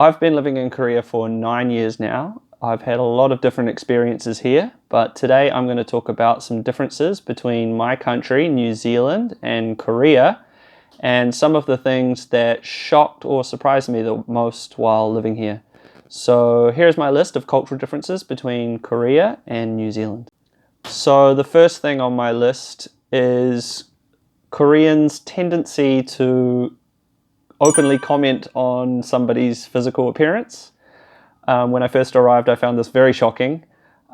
I've been living in Korea for 9 years now. I've had a lot of different experiences here, but today I'm going to talk about some differences between my country, New Zealand, and Korea, and some of the things that shocked or surprised me the most while living here. So here's my list of cultural differences between Korea and New Zealand. So the first thing on my list is Koreans' tendency to openly comment on somebody's physical appearance. When I first arrived, I found this very shocking.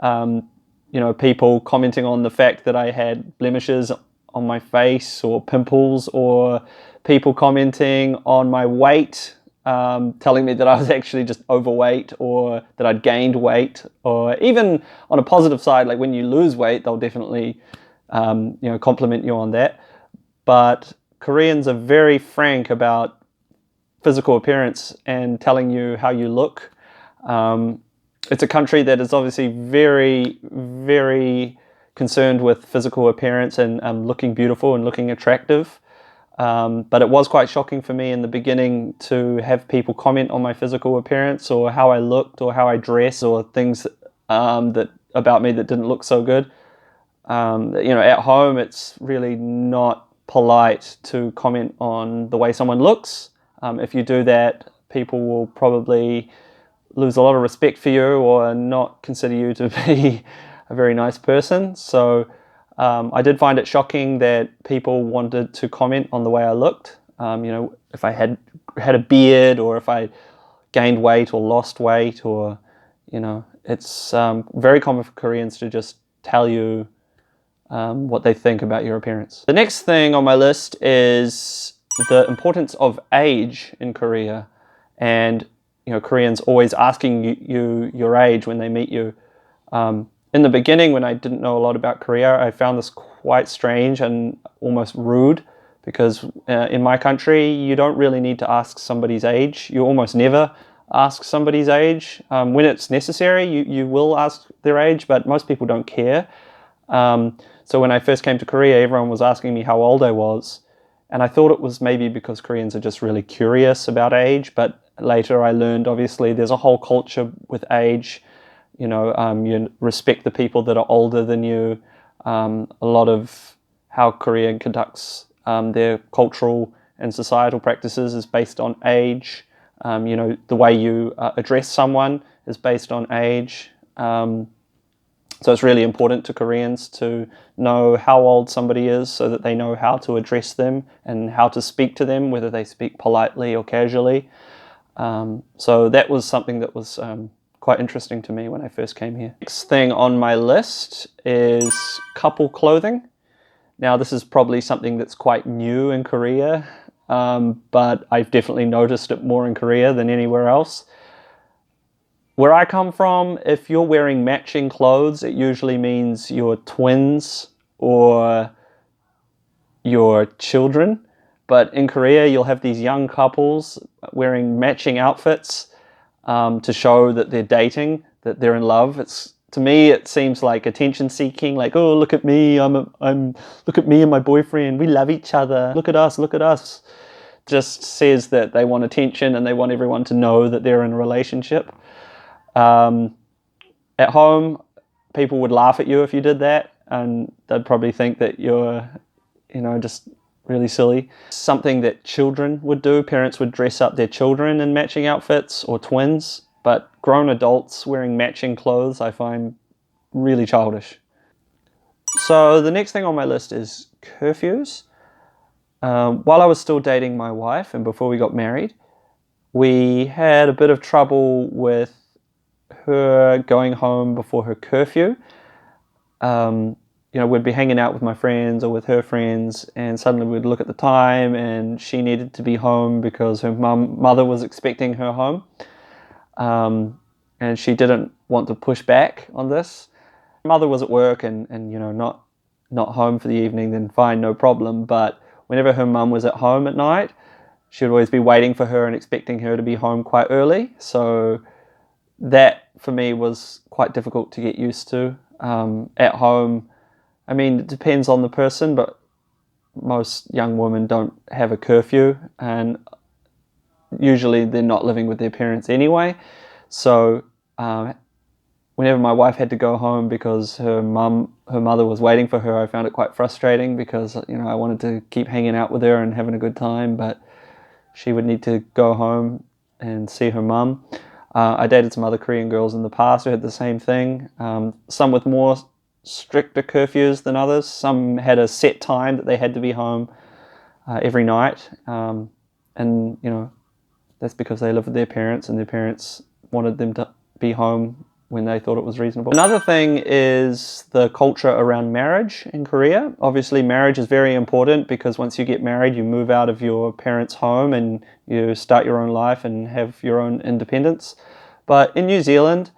People commenting on the fact that I had blemishes on my face or pimples, or people commenting on my weight, telling me that I was actually just overweight or that I'd gained weight, or even on a positive side, like when you lose weight, they'll definitely compliment you on that. But Koreans are very frank about physical appearance and telling you how you look. It's a country that is obviously very, very concerned with physical appearance and looking beautiful and looking attractive. But it was quite shocking for me in the beginning to have people comment on my physical appearance or how I looked or how I dress or things that about me that didn't look so good. At home it's really not polite to comment on the way someone looks. If you do that, people will probably lose a lot of respect for you or not consider you to be a very nice person. So I did find it shocking that people wanted to comment on the way I looked. If I had a beard or if I gained weight or lost weight, or it's very common for Koreans to just tell you what they think about your appearance. The next thing on my list is the importance of age in Korea, and Koreans always asking you your age when they meet you. In the beginning, when I didn't know a lot about Korea, I found this quite strange and almost rude, because in my country, you don't really need to ask somebody's age. You almost never ask somebody's age. When it's necessary, you will ask their age, but most people don't care. So when I first came to Korea, everyone was asking me how old I was. And I thought it was maybe because Koreans are just really curious about age, but later I learned obviously there's a whole culture with age. You respect the people that are older than you. A lot of how Korea conducts their cultural and societal practices is based on age. The way you address someone is based on age. So it's really important to Koreans to know how old somebody is so that they know how to address them and how to speak to them, whether they speak politely or casually. So that was something that was quite interesting to me when I first came here. Next thing on my list is couple clothing. Now this is probably something that's quite new in Korea, but I've definitely noticed it more in Korea than anywhere else. Where I come from, if you're wearing matching clothes, it usually means you're twins or your children. But in Korea, you'll have these young couples wearing matching outfits to show that they're dating, that they're in love. To me, it seems like attention seeking, like, oh, look at me, look at me and my boyfriend, we love each other, look at us, look at us. Just says that they want attention and they want everyone to know that they're in a relationship. At home, people would laugh at you if you did that, and they'd probably think that you're, just really silly. Something that children would do, parents would dress up their children in matching outfits, or twins, but grown adults wearing matching clothes I find really childish. So the next thing on my list is curfews. While I was still dating my wife and before we got married, we had a bit of trouble with her going home before her curfew. We'd be hanging out with my friends or with her friends, and suddenly we'd look at the time and she needed to be home because her mother was expecting her home. And she didn't want to push back on this. Mother was at work and not home for the evening, then fine, no problem. But whenever her mum was at home at night, she would always be waiting for her and expecting her to be home quite early. So that for me was quite difficult to get used to. At home, I mean, it depends on the person, but most young women don't have a curfew, and usually they're not living with their parents anyway. So whenever my wife had to go home because her mother was waiting for her, I found it quite frustrating because, you know, I wanted to keep hanging out with her and having a good time, but she would need to go home and see her mum. I dated some other Korean girls in the past who had the same thing, some with more stricter curfews than others. Some had a set time that they had to be home every night, and, you know, that's because they lived with their parents and their parents wanted them to be home when they thought it was reasonable. Another thing is the culture around marriage in Korea. Obviously, marriage is very important because once you get married, you move out of your parents' home and you start your own life and have your own independence. But in New Zealand,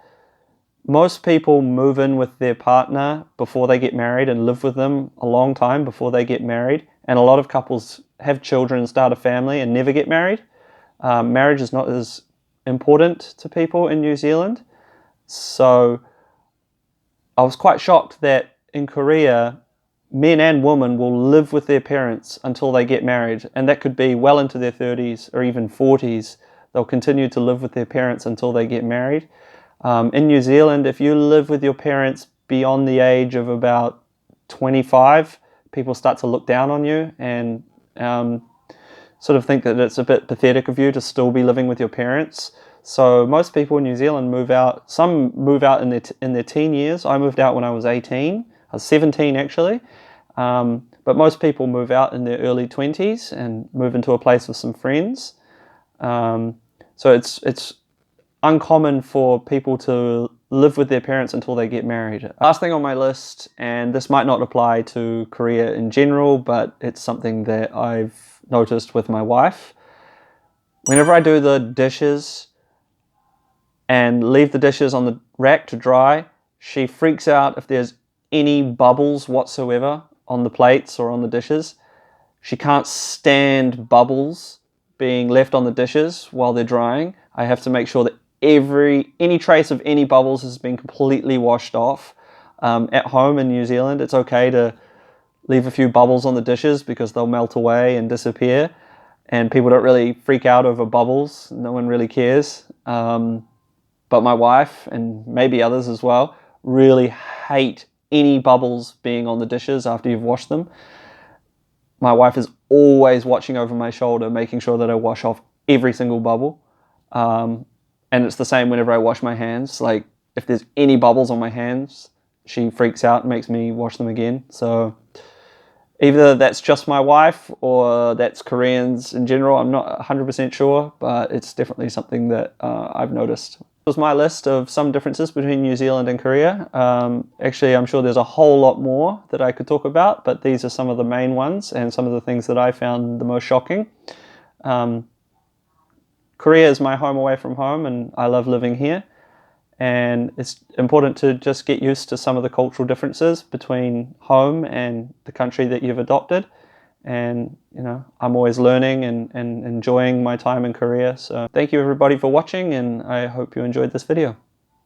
most people move in with their partner before they get married and live with them a long time before they get married. And a lot of couples have children, start a family, and never get married. Marriage is not as important to people in New Zealand. So I was quite shocked that in Korea, men and women will live with their parents until they get married. And that could be well into their 30s or even 40s. They'll continue to live with their parents until they get married. In New Zealand, if you live with your parents beyond the age of about 25, people start to look down on you and sort of think that it's a bit pathetic of you to still be living with your parents. So most people in New Zealand move out. Some move out in their teen years. I moved out when I was 18. I was 17 actually. But most people move out in their early 20s and move into a place with some friends. So it's uncommon for people to live with their parents until they get married. Last thing on my list, and this might not apply to Korea in general, but it's something that I've noticed with my wife. Whenever I do the dishes and leave the dishes on the rack to dry, she freaks out if there's any bubbles whatsoever on the plates or on the dishes. She can't stand bubbles being left on the dishes while they're drying. I have to make sure that any trace of any bubbles has been completely washed off. At home in New Zealand, it's okay to leave a few bubbles on the dishes because they'll melt away and disappear, and people don't really freak out over bubbles. No one really cares. But my wife, and maybe others as well, really hate any bubbles being on the dishes after you've washed them. My wife is always watching over my shoulder, making sure that I wash off every single bubble. And it's the same whenever I wash my hands. Like, if there's any bubbles on my hands, she freaks out and makes me wash them again. So either that's just my wife or that's Koreans in general. I'm not 100% sure, but it's definitely something that I've noticed. This was my list of some differences between New Zealand and Korea. Actually, I'm sure there's a whole lot more that I could talk about, but these are some of the main ones and some of the things that I found the most shocking. Korea is my home away from home, and I love living here. And it's important to just get used to some of the cultural differences between home and the country that you've adopted. And, you know, I'm always learning and enjoying my time in Korea. So thank you everybody for watching, and I hope you enjoyed this video.